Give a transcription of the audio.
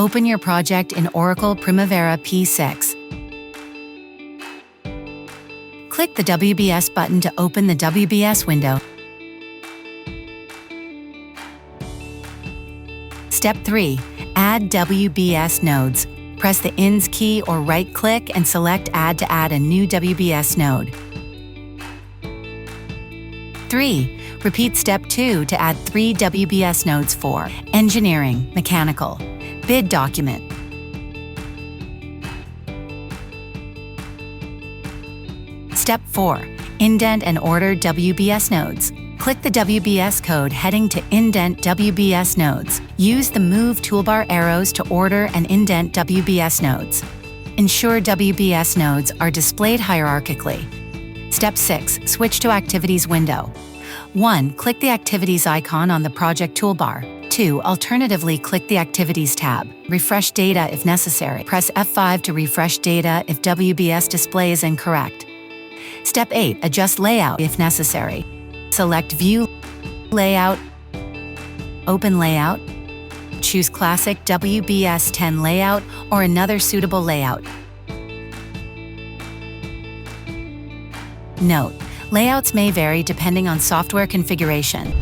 Open your project in Oracle Primavera P6. Click the WBS button to open the WBS window. Step 3. Add WBS nodes. Press the INS key or right-click and select Add to add a new WBS node. 3. Repeat Step 2 to add 3 WBS nodes for Engineering, Mechanical, Bid Document. Step 4. Indent and order WBS nodes. Click the WBS code heading to Indent WBS nodes. Use the Move toolbar arrows to order and indent WBS nodes. Ensure WBS nodes are displayed hierarchically. Step 6. Switch to Activities window. 1. Click the Activities icon on the project toolbar. 2. Alternatively, click the Activities tab. Refresh data if necessary. Press F5 to refresh data if WBS display is incorrect. Step 8. Adjust layout if necessary. Select View Layout, Open Layout, choose Classic WBS 10 Layout or another suitable layout. Note: layouts may vary depending on software configuration.